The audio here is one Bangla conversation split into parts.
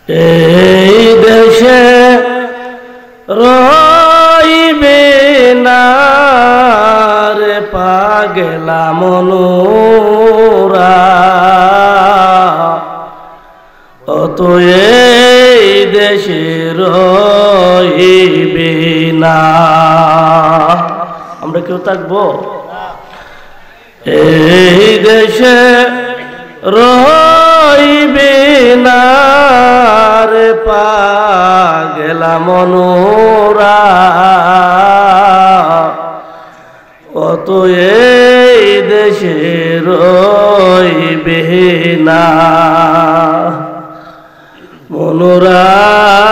এই দেশে রইবে না রে পাগলা মনোরা, অত এই দেশে রইবে না। আমরা কেউ থাকবো? এই দেশে রইবে না রে পাগলা মনোরা, অত এই দেশে রইবে না।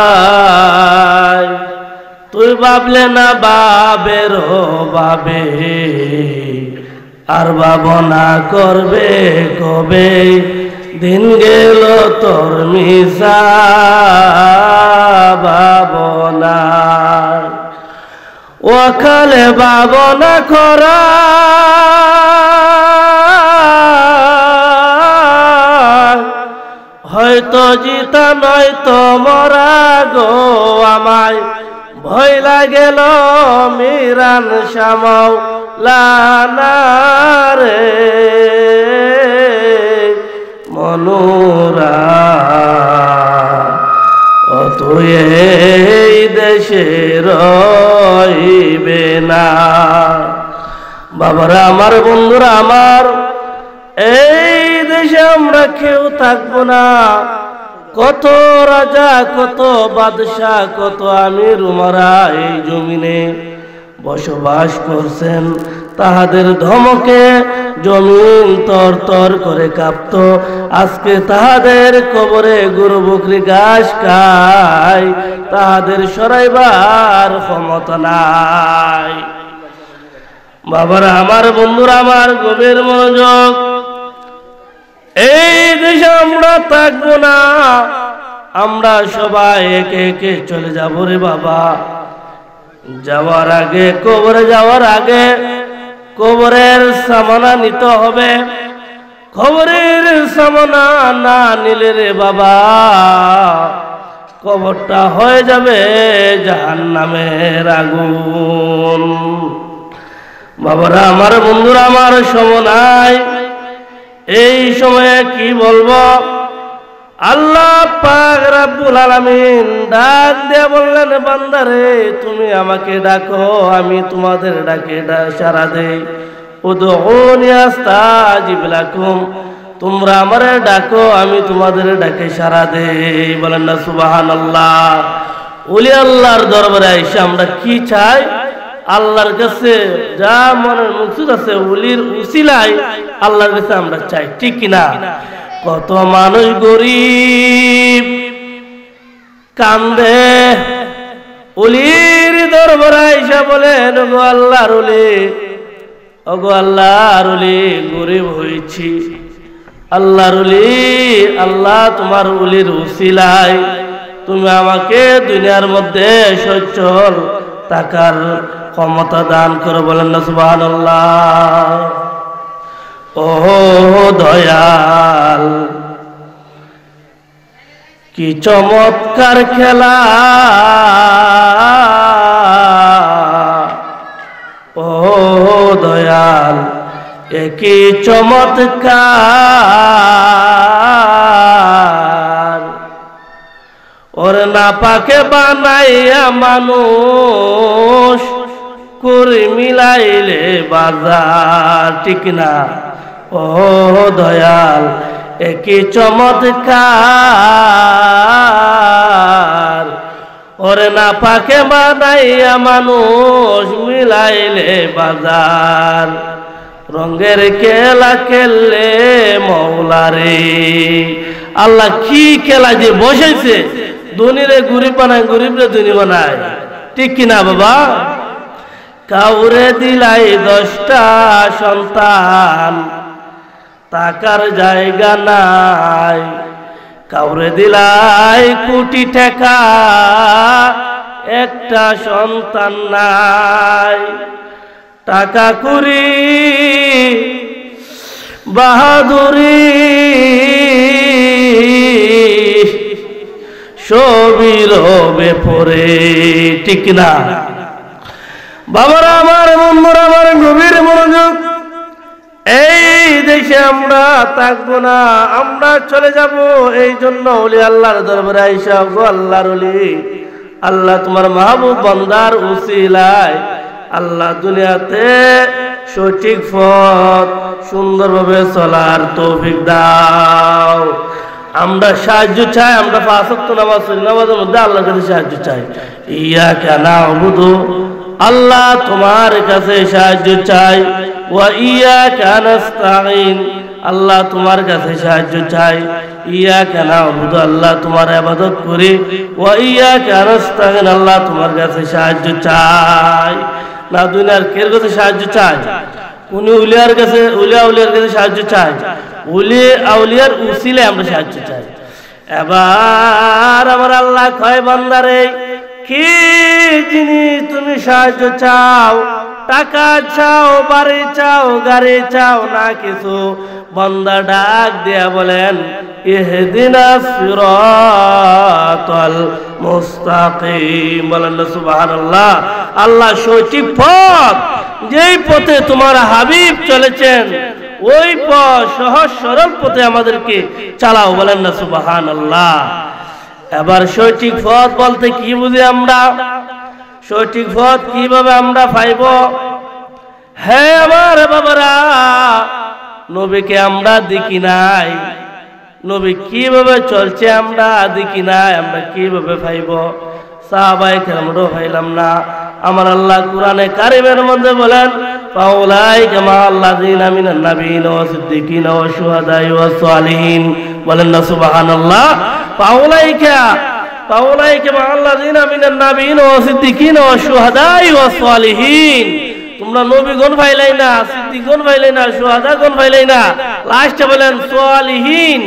মনোরায় তুই ভাবলে না বাবের বাবে, আর ভাবনা করবে কবে দিন গেল তোর মিশা ভাবনা। ওখালে ভাবনা করা হয়তো জিতা নয়তো মরা গো, আমায় ভয় লাগেল মিরান শ্যামাও লানারে মনোরা, অত এই দেশে রইবে না। বাবারা আমার, বন্ধুরা আমার, এই দেশে আমরা কেউ থাকবো না। কত রাজা, কত বাদশাহ, কত আমির উমারা এই জমিনে বসবাস করছেন। তাহাদের ধমকে জমিন তর তর করে কাঁপত। আজকে তাহাদের কবরে গরু বকরি ঘাস খায়, তাহাদের সরাইবার ক্ষমতা নাই। বাবারা আমার, বন্ধুরা আমার, গভীর মনোযোগ। এই দেশে আমরা থাকবো না, আমরা সবাই একে একে চলে যাবো রে বাবা। যাওয়ার আগে, কবরে যাওয়ার আগে কবরের সামানা নিতে হবে। কবরের সামানা না নিলে রে বাবা কবরটা হয়ে যাবে জাহান্নামের আগুন। বাবারা আমার, বন্ধুরা আমার, সময় এই সময়ে কি বলবো? আল্লাহ পাক রব্বুল আলামিন ডাক দিয়ে বললেন, বান্দারে তুমি আমাকে ডাকো, আমি তোমাদের ডাকে সাড়া দেই। উদউনি আস্তাজিব লাকুম, তোমরা আমারে ডাকো, আমি তোমাদের ডাকে সাড়া দেই। বলেন না সুবহানাল্লাহ। ওলি আল্লাহর দরবারে এসে আমরা কি চাই? আল্লাহর কাছে যা মনের মকসুদ আছে ওলির উসিলায় আল্লাহর কাছে আমরা চাই, ঠিক কিনা? কত মানুষ গরিব কান্দে, ওলির দরবারে এসে বলেন, ওগো আল্লাহর ওলি, ওগো আল্লাহর ওলি, গরিব হয়েছি আল্লাহর ওলি, আল্লাহ তোমার ওলির উসিলায় তুমি আমাকে দুনিয়ার মধ্যে সচ্ছল থাকার ক্ষমতা দান করো। বলেন না সুবহানাল্লাহ। ও দয়াল, কি চমৎকার খেলা, ও দয়াল কি চমৎকার। ওর না পাকে বানাইয়া মানুষ করে মিলাইলে বাজার, ঠিক না? ও দয়াল কি চমৎকার। ওরে না পাকে বানাইয়া মানুষ মিলাইলে বাজার। রঙের খেলা খেললে মৌলারে, আল্লাহ কি খেলা যে বসেছে, ধনীরে গরিব বানায়, গরিবরে ধনী বানায়, ঠিক কিনা বাবা? কাউরে দিলাই 10টা সন্তান, টাকার জায়গা নাই। কাউরে দিলাই কোটি টাকা, একটা সন্তান নাই। টাকা কুড়ি বাহাদুরি সবই রবে পরে, ঠিক না? বাবারা আমার, বন্ধুরা আমার, গভীর মনোযোগ। এই দেশে আমরা থাকবো না, আমরা চলে যাব। এই জন্য ওলি আল্লাহর দরবারে আইসা, গো আল্লাহর ওলি, আল্লাহ তোমার মাহবুব বান্দার উসিলায় আল্লাহ দুনিয়াতে সঠিক পথ সুন্দরভাবে চলার তৌফিক দাও। আমরা সাহায্য চাই, আমরা পাঁচ ওয়াক্ত নামাজ পড়ি, নামাজের মধ্যে আল্লাহর কাছে সাহায্য চাই। ইয়াকা না'বুদু, আল্লাহ তোমার কাছে সাহায্য চাই। ওয়া ইয়াকা নাস্তাঈন, আল্লাহ তোমার কাছে সাহায্য চাই। ইয়াকা না'বুদু, আল্লাহ তোমার ইবাদত করি। ওয়া ইয়াকা নাস্তাঈন, আল্লাহ তোমার কাছে সাহায্য চাই। না দুনিয়ার কের কাছে সাহায্য চাই? উনি উলিয়ার কাছে, উলিয়ার কাছে সাহায্য চাই। আউলিয়ার উসিলায় আমরা সাহায্য চাই। এবার আমার আল্লাহ কয়, বান্দারে কি জিনিস তুমি সাহায্য চাও? টাকা চাও, বাড়ি চাও, গাড়ি চাও, না কিছু? বান্দা ডাক দিয়া বলেন, ইহদিনাস সিরাতাল মুস্তাকিম। বলেন না সুবহানাল্লাহ। আল্লাহ সঠিক পথ, যেই পথে তোমার হাবিব চলেছেন, ওই পথ, সহজ সরল পথে আমাদেরকে চালাও। বলেন না সুবহানাল্লাহ। এবার সঠিক পথ বলতে কি বুঝি আমরা? সঠিক পথ কিভাবে আমরা পাইব? হ্যাঁ আমার বাবারা, নবীকে আমরা দেখি নাই, নবী কিভাবে চলছে আমরা দেখি নাই, আমরা কিভাবে পাইব? সাহাবায়ে কেরামরাও পাইলাম না। আমার আল্লাহ কোরআনে কারিমের মধ্যে বলেন, ফাউলাইকা মা'আল্লাযীনা মিনান নাবিয়্যিনা ওয়াস সিদ্দীকিনা ওয়াশ শুহাদা'i ওয়াস সালিহিন। বলেন না সুবহানাল্লাহ। ফাউলাইকা মা'আল্লাযীনা মিনান নাবিয়্যিনা ওয়াস সিদ্দীকিনা ওয়াশ শুহাদা'i ওয়াস সালিহিন। তোমরা নবীগণ পাইলাই না, সিদ্দীকগণ পাইলাই না, শুহাদাগণ পাইলাই না, লাস্টে বলেন সালিহিন।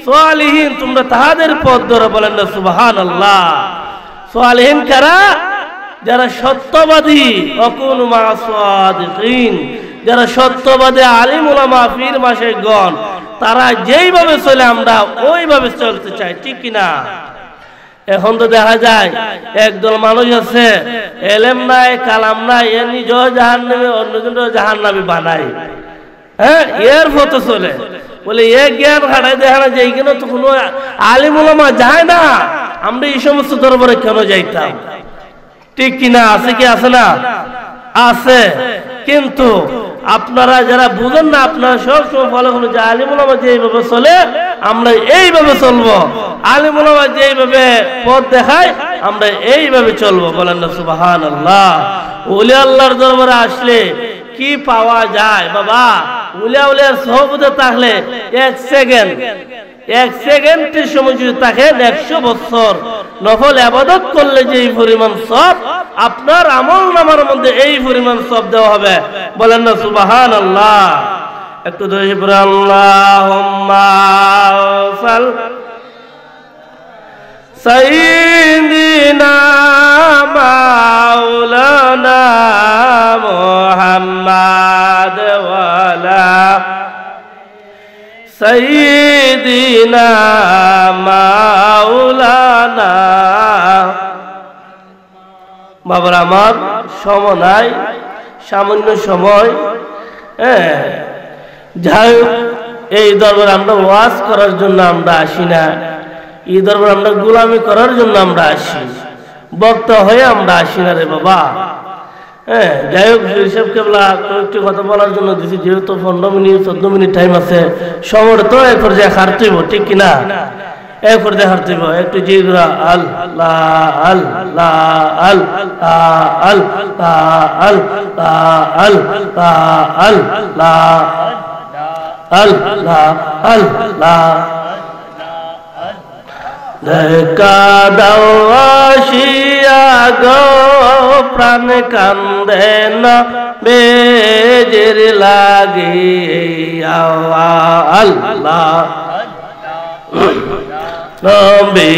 সালিহিন তোমরা তাহাদের পথ ধরে। বলেন না সুবহানাল্লাহ। সালিহিন কারা? যারা সত্যবাদী, ওয়াকুনু মা'আস সাদিকিন, যারা সত্যবাদী আলিম উলামা পীর মাশায়েখগণ, তারা যেইভাবে চলে আমরা ওইভাবে চলতে চাই, ঠিক কিনা? এখন তো দেখা যায় একদল মানুষ আছে, এলেম নাই, কালাম নাই, এ নিজেও জাহান্নামী, অন্যজনও জাহান্নামী বানায়। হ্যাঁ, এর পথে চলে। বলে এ জ্ঞান খাটাই দেখা না যে এইখানে তো কোনো আলিম উলামা যায় না, আমরা এই সমস্ত দরবারে কেন যাইতাম? ঠিক কিনা? আছে কি আছে না? আছে। কিন্তু আপনারা যারা বুঝেন না, আপনারা সবসময় ফলো করুন যে আলিম উলামা যেইভাবে চলে আমরা এইভাবে চলবো, আলিম উলামা যেইভাবে পথ দেখায় আমরা এইভাবে চলবো। বলেন না সুবহানাল্লাহ। ওলি আল্লাহর দরবারে আসলে কি পাওয়া যায় বাবা? উলিয়ার সহবতে থাকলে এক সেকেন্ডের সময় যদি থাকেন 100 বছর নফল ইবাদত করলে যেই পরিমাণ সওয়াব, আপনার আমল নামার মধ্যে এই পরিমাণ সওয়াব দেওয়া হবে। বলেন না সুবহানাল্লাহ। একটু দরুদ পড়ে আল্লাহুম্মা সাল সাইয়্যিদিনা মাওলানা মুহাম্মাদ ওয়া আলা সাইয়্যিদিনা মাওলানা। বাবার আমার সময় নাই, সামান্য সময়। যাই হোক, এই দরবারে আমরা ওয়াজ করার জন্য আমরা আসি না, এই দরবারে আমরা গোলামি করার জন্য আমরা আসি, বক্তা হয়ে আমরা আসি না রে বাবা। যাই হোক, হিসাব কেবলা কয়েকটি কথা বলার জন্য দিছি, যেহেতু 15 মিনিট 14 মিনিট টাইম আছে, সময় তো এক পর্যায়ে হারতেইব, ঠিক কিনা? এক পর্যায়ে হারতেইব। একটু জিগরা আল্লাহ আল্লাহ আল্লাহ আল্লাহ আল্লাহ আল্লাহ আল্লাহ আল্লাহ। দেখা দাও আসিয়া গো প্রাণ কান্দে না বেজের লাগিয়া। আল্লাহ নবী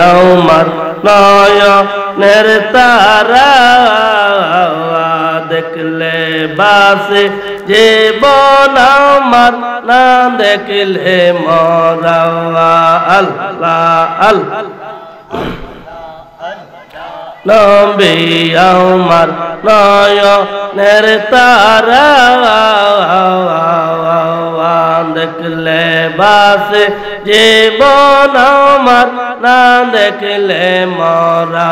আমার নয়নের তারা, দেখলে বাসে জীবন আমার, না দেখলে মরা। আল্লাহ আল্লাহ নবী আমার নয়নের তারা দেখলে বাসে জীবন আমার না দেখলে মরা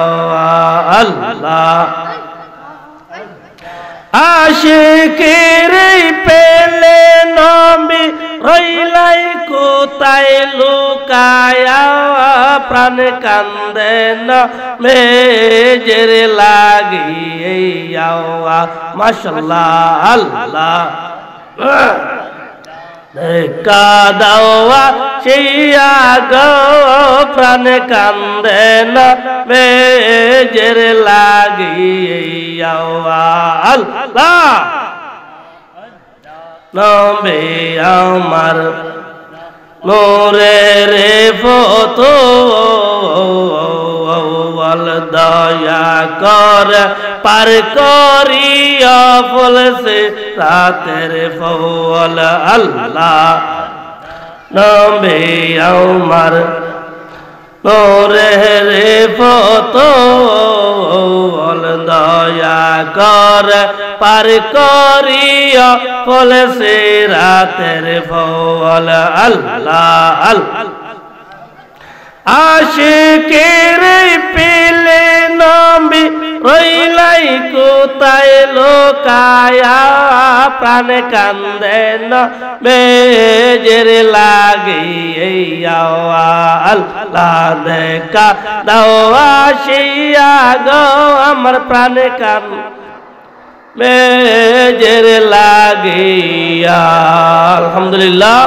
আল্লাহ আশিকের পেলে নবী রইলাই কোথায় লুকায়া প্রাণ কান্দে না মেজের লাগিয়া মাশাআল্লাহ আল্লাহ দেখা দাওয়া শিয়া গো প্রাণ কান্দে না মেজের লাগিয়া আল্লাহ নবী আমার নূরের ফতো দয়া কর পার করিয়া ফলসে রাতের ফল আল্লাহ নবী আমার নূরের ফতো দয়া কর পার করিয়া ফলসে রাতের ফল আল্লাহ আল্লাহ আশিকের পেলে নবী রইলাই কোথায় লোকায়া প্রাণ কান্দে না বেজের লাগিয়া আল্লাহ দেখা দাও আসিয়া গো আমার প্রাণ কান বেজের লাগিয়া আলহামদুলিল্লাহ।